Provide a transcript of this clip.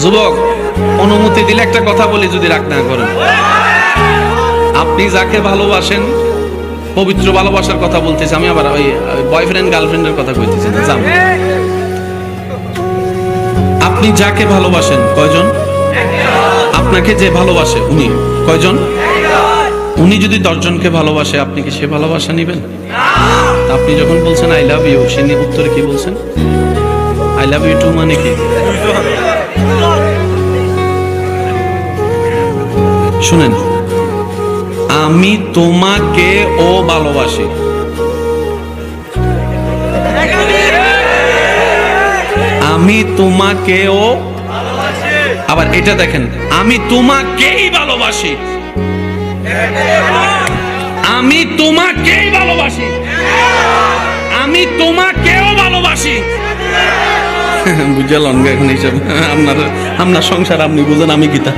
যুবক, অনুমতি দিলে একটা কথা বলি, যদি রাগ না করেন। আপনি যাকে ভালোবাসেন, পবিত্র ভালোবাসার কথা বলতেছি আমি, আবার ওই বয়ফ্রেন্ড গার্লফ্রেন্ডের কথা কইতেছি না। জান, আপনি যাকে ভালোবাসেন কয়জন? আপনাকে যে ভালোবাসে উনি কয়জন? উনি যদি 10 জনকে ভালোবাসে, আপনি কি সে ভালোবাসা নিবেন? আপনি যখন বলছেন আই লাভ ইউ, সে উত্তরে কি বলছেন? আই লাভ ইউ টু মানে কি? শুনেন, আমি তোমাকে ও ভালোবাসি, আমি তোমাকেও। আবার এটা দেখেন, আমি তোমাকেই ভালোবাসি, আমি তোমাকেই ভালোবাসি, আমি তোমাকেও ভালোবাসি। বুঝলাম এখন এইসব আপনার সংসার আপনি বুঝেন, আমি গীতা।